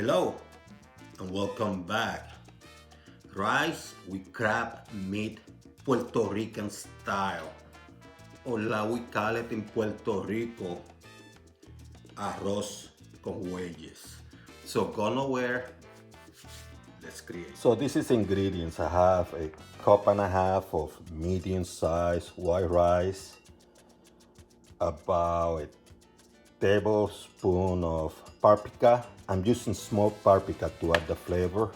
Hello and welcome back. Rice with crab meat Puerto Rican style. Or la we call it in Puerto Rico, arroz con Jueyes. So go nowhere, let's create. So this is ingredients. I have a cup and a half of medium size white rice, about a tablespoon of paprika. I'm using smoked paprika to add the flavor.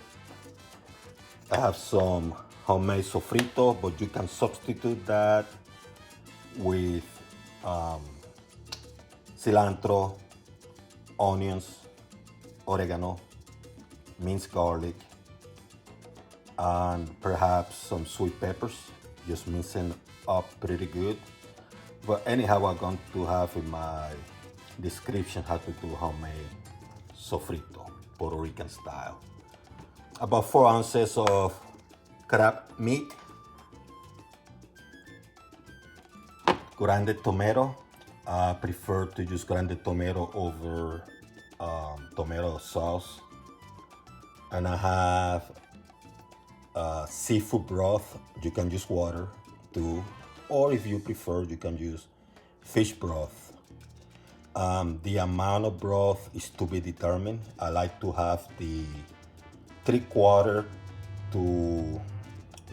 I have some homemade sofrito, but you can substitute that with cilantro, onions, oregano, minced garlic, and perhaps some sweet peppers. Just mixing up pretty good. But anyhow, I'm going to have in my description how to do homemade sofrito, Puerto Rican style. About 4 ounces of crab meat, grounded tomato. I prefer to use grounded tomato over tomato sauce. And I have seafood broth. You can use water too, or if you prefer, you can use fish broth. The amount of broth is to be determined. I like to have the 3/4 to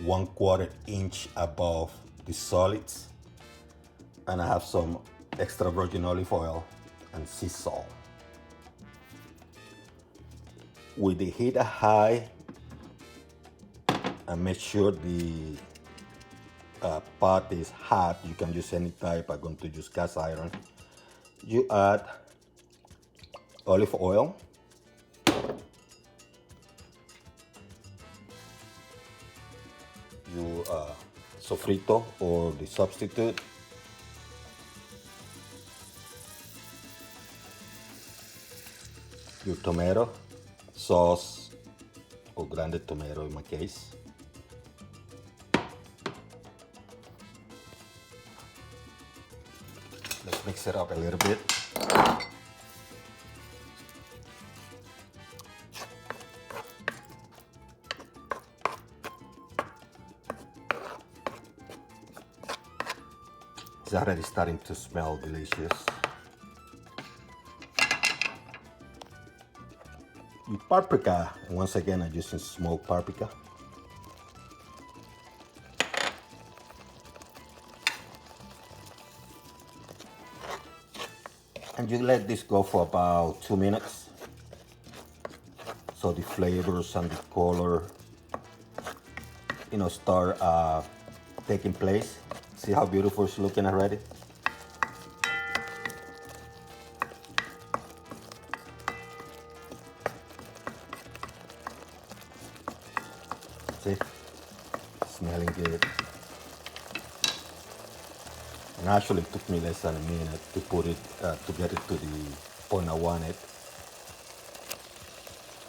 1/4 inch above the solids. And I have some extra virgin olive oil and sea salt. With the heat high, and make sure the pot is hot. You can use any type. I'm going to use cast iron. You add olive oil, you sofrito or the substitute, your tomato sauce or grounded tomato in my case. Let's mix it up a little bit. It's already starting to smell delicious. The paprika, once again, I'm using smoked paprika. And you let this go for about 2 minutes. So the flavors and the color, start taking place. See how beautiful it's looking already? See? Smelling good. And actually it took me less than a minute to put it, to get it to the point I wanted.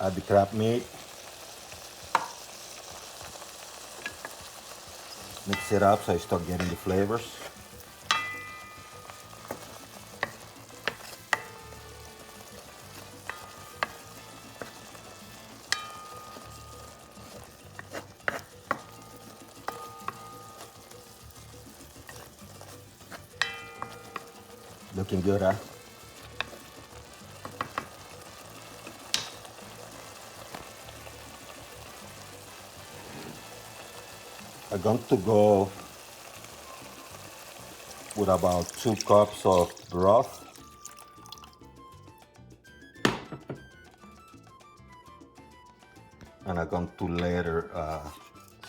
Add the crab meat. Mix it up so I start getting the flavors. Looking good, huh? I'm going to go with about 2 cups of broth. And I'm going to let her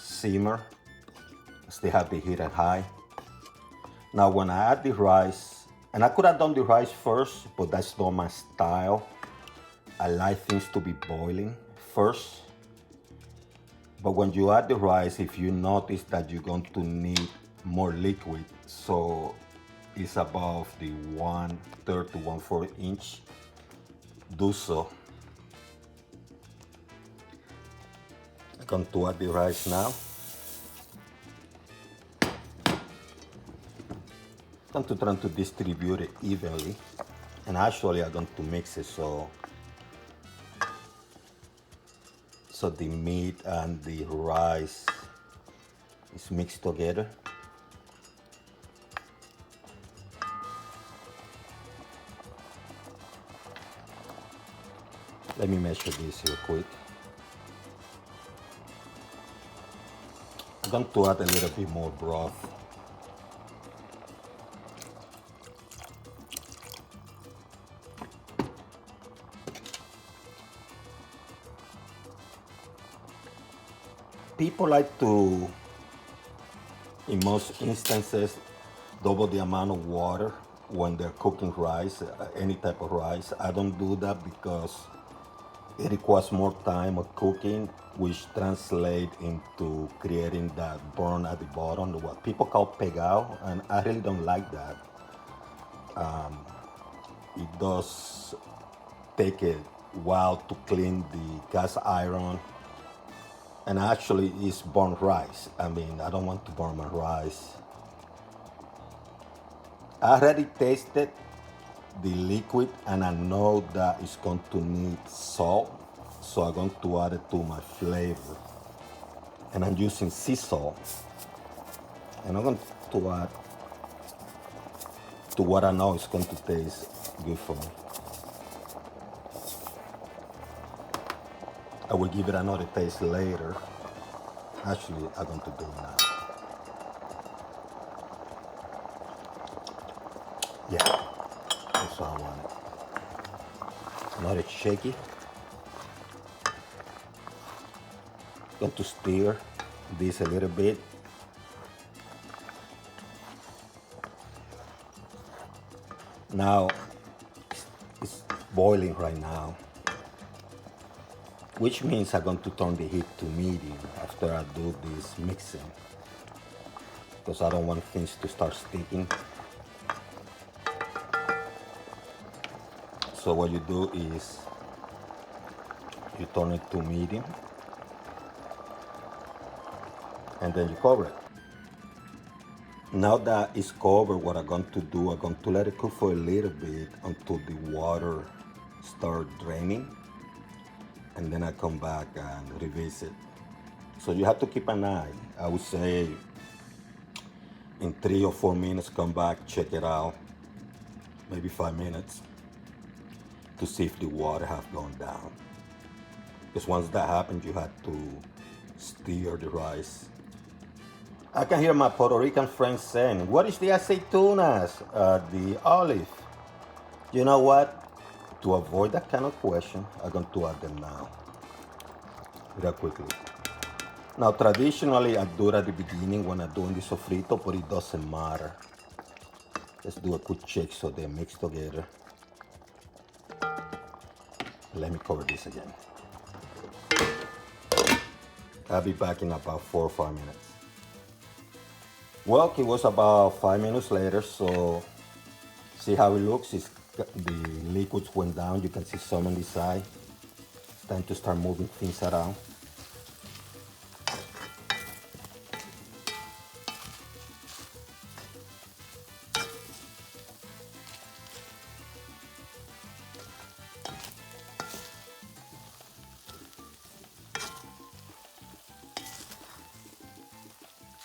simmer. Still have the heat at high. Now when I add the rice, and I could have done the rice first, but that's not my style. I like things to be boiling first. But when you add the rice, if you notice that you're going to need more liquid, so it's above the 1/3 to 1/4 inch, do so. I'm going to add the rice now. I'm trying to distribute it evenly, and actually I'm going to mix it so so the meat and the rice is mixed together. Let me measure this real quick. I'm going to add a little bit more broth. People like to, in most instances, double the amount of water when they're cooking rice, any type of rice. I don't do that because it requires more time of cooking, which translates into creating that burn at the bottom, what people call pegao, and I really don't like that. It does take a while to clean the cast iron, and actually it's burnt rice. I mean, I don't want to burn my rice. I already tasted the liquid and I know that it's going to need salt, so I'm going to add it to my flavor. And I'm using sea salt, and I'm going to add to what I know is going to taste good for me. I will give it another taste later. Actually, I'm going to do it now. Yeah, that's what I wanted. Not it shaky. Going to stir this a little bit. Now it's boiling right now, which means I'm going to turn the heat to medium after I do this mixing, because I don't want things to start sticking. So what you do is you turn it to medium and then you cover it. Now that it's covered, what I'm going to do, I'm going to let it cook for a little bit until the water starts draining, and then I come back and revisit. So you have to keep an eye. I would say in 3 or 4 minutes, come back, check it out, maybe 5 minutes, to see if the water has gone down. Because once that happens, you have to stir the rice. I can hear my Puerto Rican friends saying, what is the aceitunas, the olive? You know what? To avoid that kind of question, I'm going to add them now, real quickly. Now, traditionally, I do it at the beginning when I'm doing the sofrito, but it doesn't matter. Let's do a quick check so they mix together. Let me cover this again. I'll be back in about 4 or 5 minutes. Well, it was about 5 minutes later, so see how it looks. The liquids went down. You can see some on the side. It's time to start moving things around.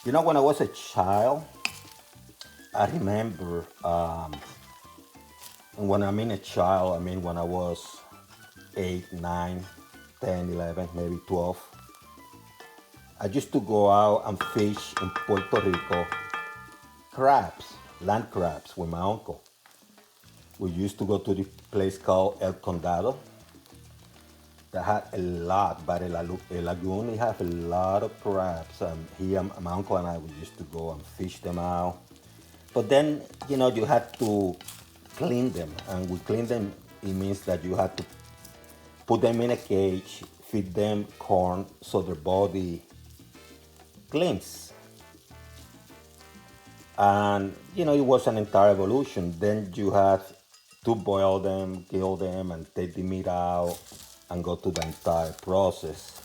You know, when I was a child, I remember, and when I mean a child, I mean when I was 8, 9, 10, 11, maybe 12. I used to go out and fish in Puerto Rico crabs, land crabs, with my uncle. We used to go to the place called El Condado that had a lot, but a lagoon, it had a lot of crabs. He and my uncle and I, we used to go and fish them out. But then, you know, you had to clean them. And with clean them, it means that you had to put them in a cage, feed them corn so their body cleans. And, you know, it was an entire evolution. Then you had to boil them, kill them, and take the meat out and go through the entire process.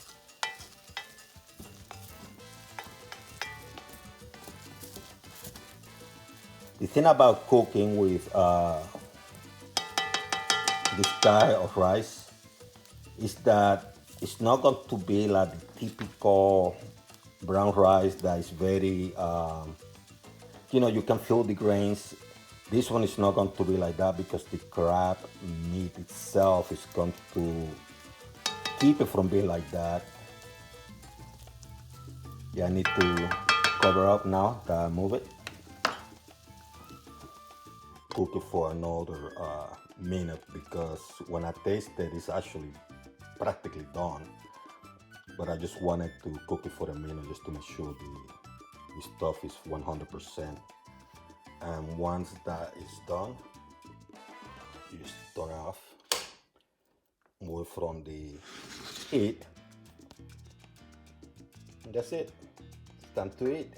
The thing about cooking with this type of rice is that It's not going to be like the typical brown rice that is very, you can feel the grains. This one is not going to be like that because the crab meat itself is going to keep it from being like that. Yeah, I need to cover up now that I move it. Cook it for another minute because when I taste it, it's actually practically done. But I just wanted to cook it for a minute just to make sure the stuff is 100%. And once that is done, you just turn it off, move from the heat, and that's it. It's time to eat.